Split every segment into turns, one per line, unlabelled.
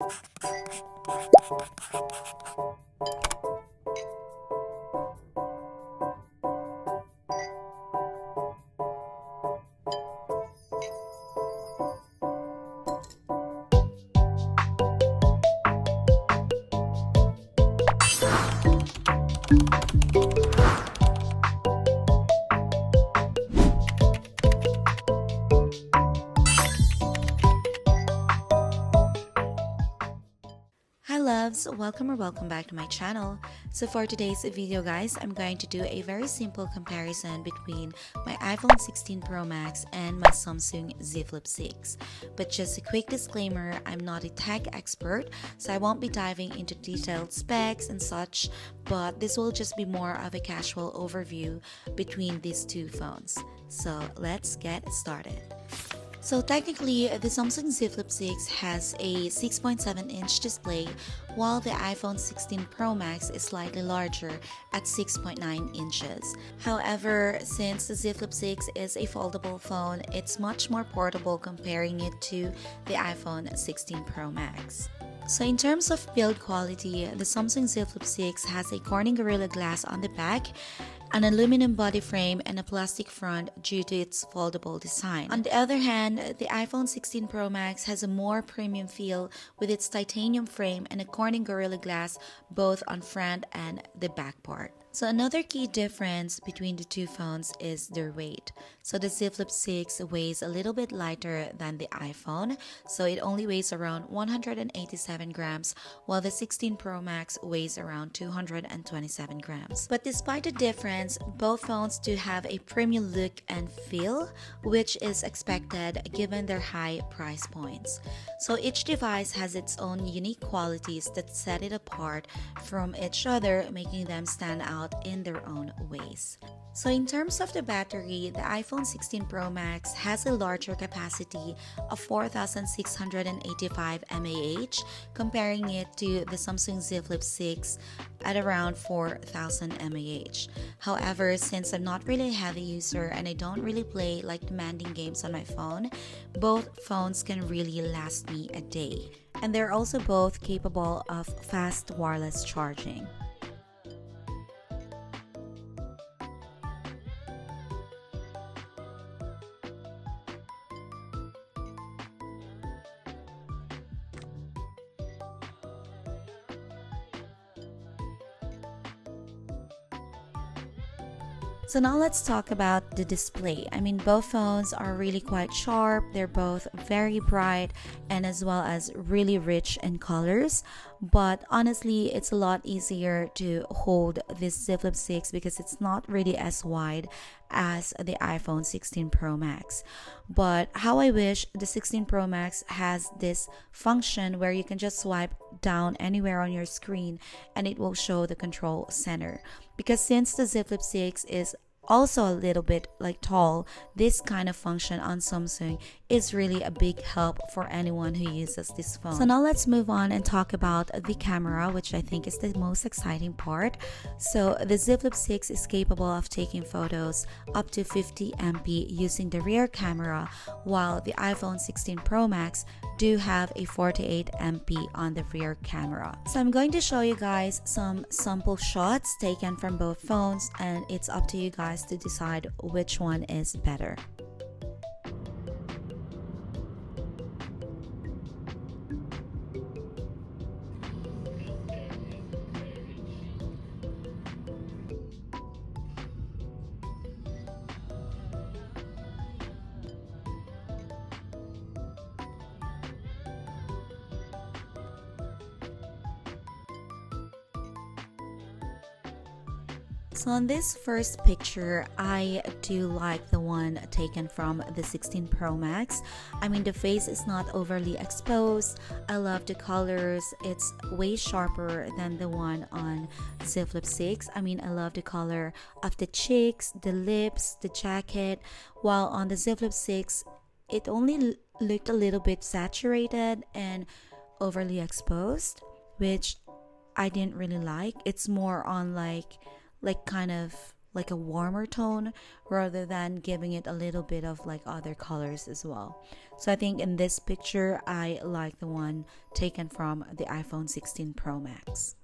Hi loves, welcome or welcome back to my channel. So for today's video guys, I'm going to do a very simple comparison between my iPhone 16 Pro Max and my Samsung Z Flip 6. But just a quick disclaimer, I'm not a tech expert, so I won't be diving into detailed specs and such, but this will just be more of a casual overview between these two phones. So let's get started. So technically, the Samsung Z Flip 6 has a 6.7-inch display, while the iPhone 16 Pro Max is slightly larger at 6.9 inches. However, since the Z Flip 6 is a foldable phone, it's much more portable comparing it to the iPhone 16 Pro Max. So in terms of build quality, the Samsung Z Flip 6 has a Corning Gorilla Glass on the back, an aluminum body frame, and a plastic front due to its foldable design. On the other hand, the iPhone 16 Pro Max has a more premium feel with its titanium frame and a Corning Gorilla Glass both on front and the back part. So another key difference between the two phones is their weight. So the Z Flip 6 weighs a little bit lighter than the iPhone, so it only weighs around 187 grams, while the 16 Pro Max weighs around 227 grams. But despite the difference, both phones do have a premium look and feel, which is expected given their high price points. So each device has its own unique qualities that set it apart from each other, making them stand out in their own ways. So in terms of the battery, the iPhone 16 Pro Max has a larger capacity of 4,685 mAh, comparing it to the Samsung Z Flip 6 at around 4,000 mAh. However, since I'm not really a heavy user and I don't really play like demanding games on my phone, both phones can really last me a day. And they're also both capable of fast wireless charging. So now let's talk about the display. I mean, both phones are really quite sharp. They're both very bright and as well as really rich in colors. But honestly, it's a lot easier to hold this Z Flip 6 because it's not really as wide as the iPhone 16 Pro Max. But how I wish the 16 Pro Max has this function where you can just swipe down anywhere on your screen and it will show the control center. Because since the Z Flip 6 is also a little bit like tall, this kind of function on Samsung is really a big help for anyone who uses this phone. So now let's move on and talk about the camera, which I think is the most exciting part. So the Z Flip 6 is capable of taking photos up to 50 MP using the rear camera, while the iPhone 16 Pro Max do have a 48 MP on the rear camera. So I'm going to show you guys some sample shots taken from both phones, and it's up to you guys to decide which one is better. So on this first picture, I do like the one taken from the 16 Pro Max. I mean, the face is not overly exposed. I love the colors. It's way sharper than the one on Z Flip 6. I mean, I love the color of the cheeks, the lips, the jacket, while on the Z Flip 6, it only looked a little bit saturated and overly exposed, which I didn't really like. It's more on like kind of like a warmer tone rather than giving it a little bit of like other colors as well. So I think in this picture I like the one taken from the iPhone 16 Pro Max.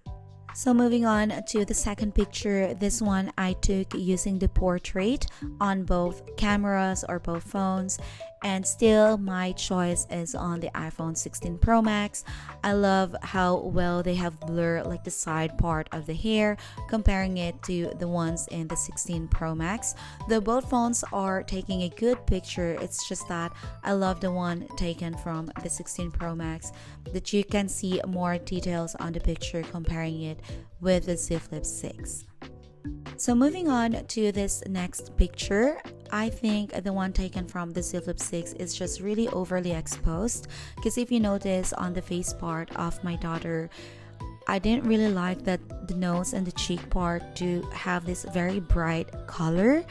So moving on to the second picture, this one I took using the portrait on both cameras or both phones, and still my choice is on the iPhone 16 Pro Max. I love how well they have blurred like the side part of the hair, comparing it to the ones in the 16 Pro Max. Though both phones are taking a good picture, it's just that I love the one taken from the 16 Pro Max, that you can see more details on the picture comparing it with the Z Flip 6. So moving on to this next picture, I think the one taken from the Z Flip 6 is just really overly exposed, because if you notice on the face part of my daughter, I didn't really like that the nose and the cheek part to have this very bright color.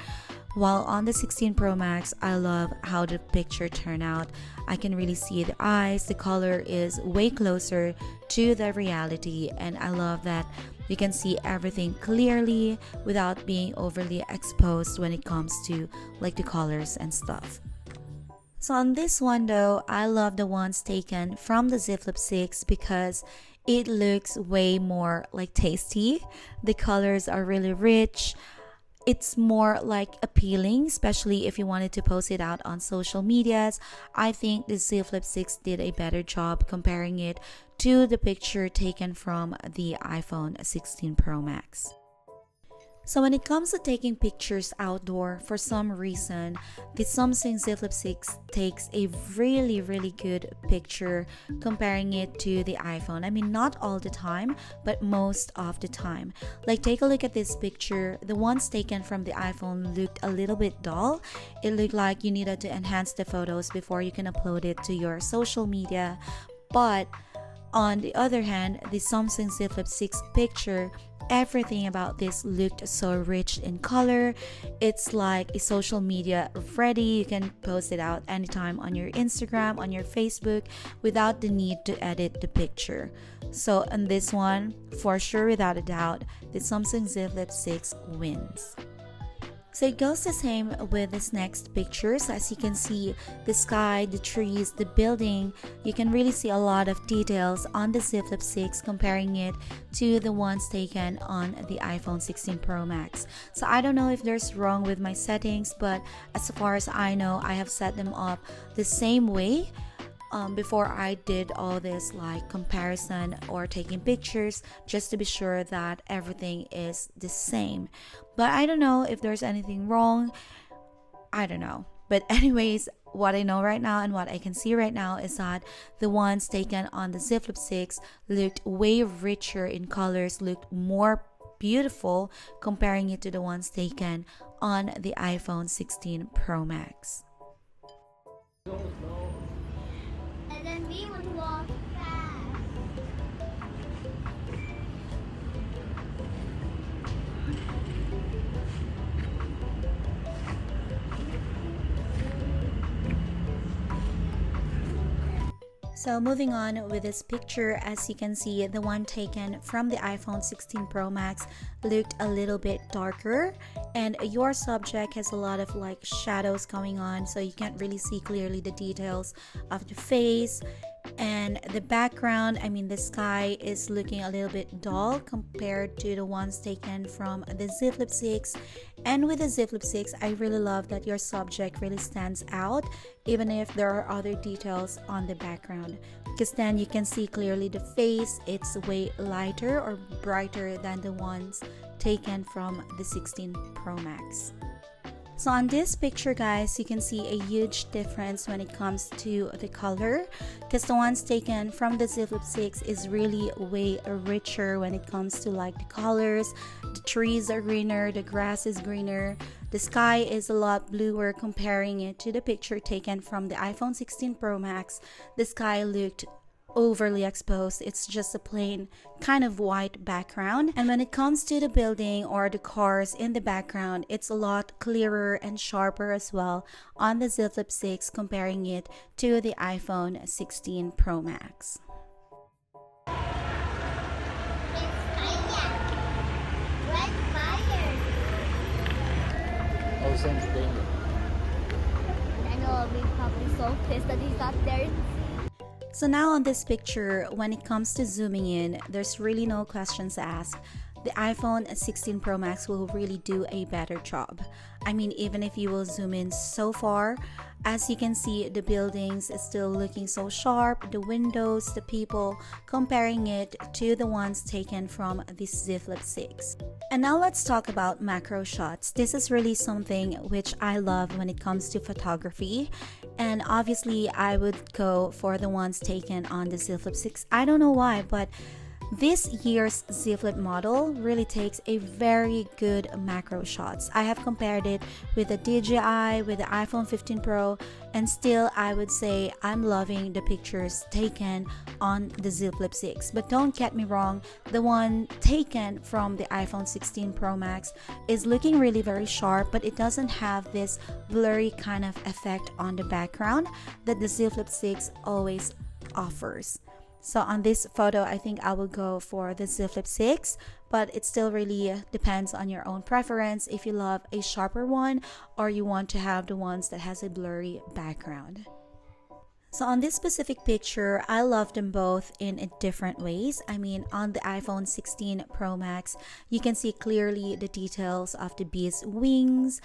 While on the 16 Pro Max, I love how the picture turned out. I can really see the eyes, the color is way closer to the reality, and I love that you can see everything clearly without being overly exposed when it comes to like the colors and stuff. So on this one though, I love the ones taken from the Z Flip 6 because it looks way more like tasty. The colors are really rich. It's more like appealing, especially if you wanted to post it out on social medias. I think the Z Flip 6 did a better job comparing it to the picture taken from the iPhone 16 Pro Max. So when it comes to taking pictures outdoor, for some reason, the Samsung Z Flip 6 takes a really good picture comparing it to the iPhone. I mean, not all the time, but most of the time. Like, take a look at this picture. The ones taken from the iPhone looked a little bit dull. It looked like you needed to enhance the photos before you can upload it to your social media. But on the other hand, the Samsung Z Flip 6 picture, everything about this looked so rich in color. It's like a social media ready. You can post it out anytime on your Instagram, on your Facebook, without the need to edit the picture. So on this one, for sure, without a doubt, the Samsung Z Flip 6 wins. So it goes the same with this next picture. So as you can see, the sky, the trees, the building, you can really see a lot of details on the Z Flip 6 comparing it to the ones taken on the iPhone 16 Pro Max. So I don't know if there's wrong with my settings, but as far as I know, I have set them up the same way before I did all this like comparison or taking pictures, just to be sure that everything is the same. But I don't know if there's anything wrong. I don't know. But anyways, what I know right now and what I can see right now is that the ones taken on the Z Flip 6 looked way richer in colors, looked more beautiful comparing it to the ones taken on the iPhone 16 Pro Max.
And then we would walk fast.
So moving on with this picture, as you can see, the one taken from the iPhone 16 Pro Max looked a little bit darker, and your subject has a lot of like shadows going on, so you can't really see clearly the details of the face. And the background, I mean the sky, is looking a little bit dull compared to the ones taken from the Z Flip 6. And with the Z Flip 6, I really love that your subject really stands out, even if there are other details on the background, because then you can see clearly the face. It's way lighter or brighter than the ones taken from the 16 Pro Max. So on this picture, guys, you can see a huge difference when it comes to the color, because the ones taken from the Z Flip 6 is really way richer when it comes to like the colors. The trees are greener, the grass is greener, the sky is a lot bluer comparing it to the picture taken from the iPhone 16 Pro Max. The sky looked overly exposed. It's just a plain kind of white background, and when it comes to the building or the cars in the background, it's a lot clearer and sharper as well on the Z Flip 6 comparing it to the iPhone 16 Pro Max.
Red fire.
same thing.
I know I'll be probably so pissed that he's not there.
So now on this picture, when it comes to zooming in, there's really no questions asked. The iPhone 16 Pro Max will really do a better job. I mean, even if you will zoom in so far, as you can see, the buildings is still looking so sharp, the windows, the people, comparing it to the ones taken from the Z Flip 6. And now let's talk about macro shots. This is really something which I love when it comes to photography. And obviously, I would go for the ones taken on the Z Flip 6. I don't know why, but this year's Z Flip model really takes a very good macro shots. I have compared it with the DJI, with the iPhone 15 Pro, and still I would say I'm loving the pictures taken on the Z Flip 6. But don't get me wrong, the one taken from the iPhone 16 Pro Max is looking really very sharp, but it doesn't have this blurry kind of effect on the background that the Z Flip 6 always offers. So on this photo, I think I will go for the Z Flip 6, but it still really depends on your own preference if you love a sharper one or you want to have the ones that has a blurry background. So on this specific picture, I love them both in different ways. I mean, on the iPhone 16 Pro Max, you can see clearly the details of the bee's wings,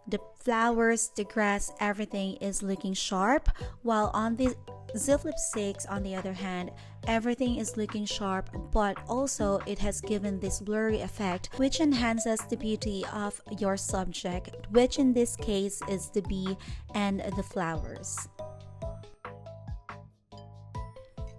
the flowers, the grass, everything is looking sharp, while on the Z Flip 6, on the other hand, everything is looking sharp, but also it has given this blurry effect which enhances the beauty of your subject, which in this case is the bee and the flowers.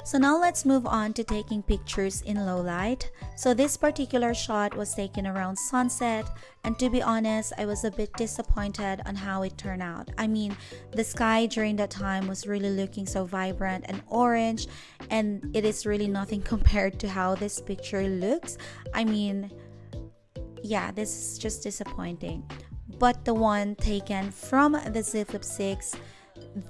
So now let's move on to taking pictures in low light. So this particular shot was taken around sunset, and to be honest, I was a bit disappointed on how it turned out. I mean, the sky during that time was really looking so vibrant and orange, and it is really nothing compared to how this picture looks. I mean, yeah, this is just disappointing. But the one taken from the Z Flip 6,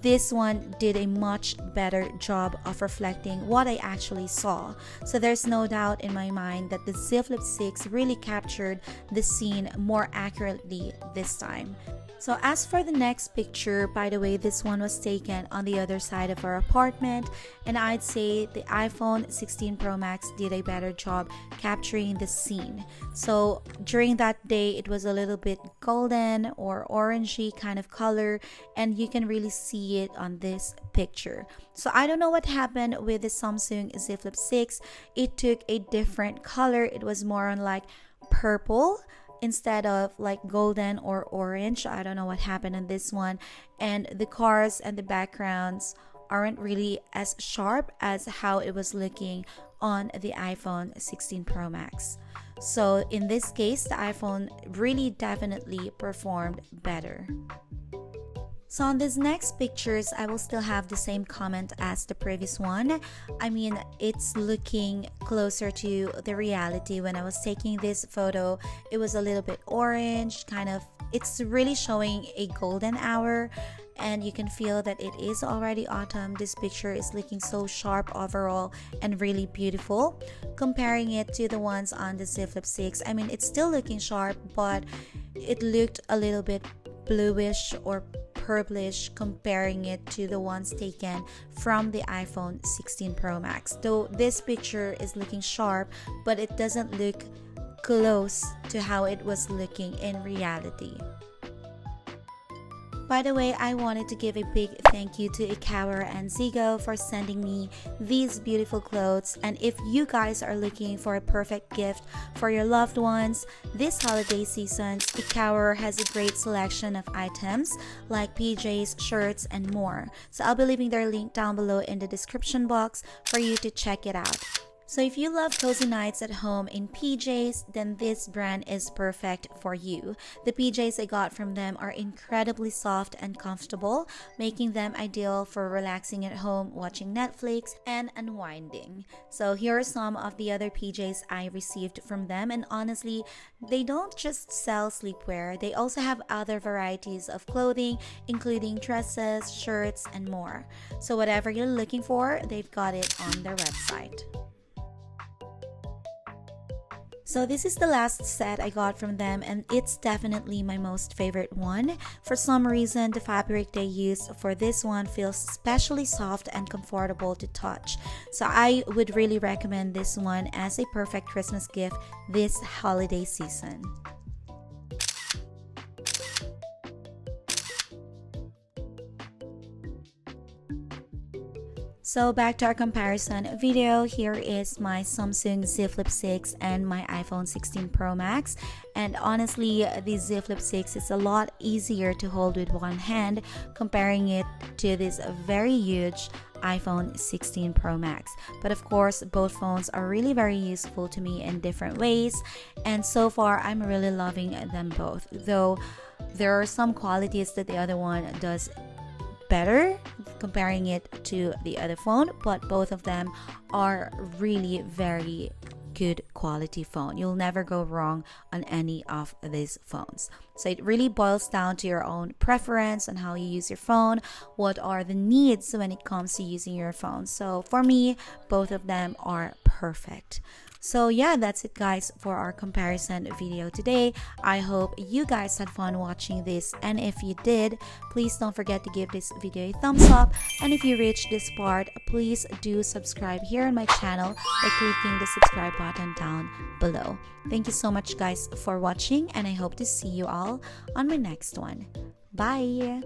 this one did a much better job of reflecting what I actually saw. So there's no doubt in my mind that the Z Flip 6 really captured the scene more accurately this time. So as for the next picture, by the way, this one was taken on the other side of our apartment, and I'd say the iPhone 16 Pro Max did a better job capturing the scene. So during that day, it was a little bit golden or orangey kind of color, and you can really see it on this picture. So I don't know what happened with the Samsung Z Flip 6. It took a different color. It was more on like purple instead of like golden or orange. I don't know what happened in this one, and the cars and the backgrounds aren't really as sharp as how it was looking on the iPhone 16 Pro Max. So in this case, the iPhone really definitely performed better. So on these next pictures, I will still have the same comment as the previous one. I mean, it's looking closer to the reality. When I was taking this photo, it was a little bit orange, kind of, it's really showing a golden hour, and you can feel that it is already autumn. This picture is looking so sharp overall and really beautiful. Comparing it to the ones on the Z Flip 6, I mean, it's still looking sharp, but it looked a little bit bluish or purplish comparing it to the ones taken from the iPhone 16 Pro Max. Though this picture is looking sharp, but it doesn't look close to how it was looking in reality. By the way, I wanted to give a big thank you to Ikawa and Zigo for sending me these beautiful clothes. And if you guys are looking for a perfect gift for your loved ones this holiday season, Ikawa has a great selection of items like PJs, shirts, and more. So I'll be leaving their link down below in the description box for you to check it out. So if you love cozy nights at home in PJs, then this brand is perfect for you. The PJs I got from them are incredibly soft and comfortable, making them ideal for relaxing at home, watching Netflix, and unwinding. So here are some of the other PJs I received from them, and honestly, they don't just sell sleepwear, they also have other varieties of clothing, including dresses, shirts, and more. So whatever you're looking for, they've got it on their website. So this is the last set I got from them, and it's definitely my most favorite one. For some reason, the fabric they used for this one feels especially soft and comfortable to touch. So I would really recommend this one as a perfect Christmas gift this holiday season. So back to our comparison video. Here is my Samsung Z Flip 6 and my iPhone 16 Pro Max. And honestly, the Z Flip 6 is a lot easier to hold with one hand comparing it to this very huge iPhone 16 Pro Max. But of course, both phones are really very useful to me in different ways. And so far, I'm really loving them both. Though there are some qualities that the other one does better comparing it to the other phone, but both of them are really very good quality phone. You'll never go wrong on any of these phones. So it really boils down to your own preference on how you use your phone, what are the needs when it comes to using your phone. So for me, both of them are perfect. So yeah, that's it guys for our comparison video today. I hope you guys had fun watching this, and if you did, please don't forget to give this video a thumbs up, and if you reached this part, please do subscribe here on my channel by clicking the subscribe button down below. Thank you so much guys for watching, and I hope to see you all on my next one. Bye!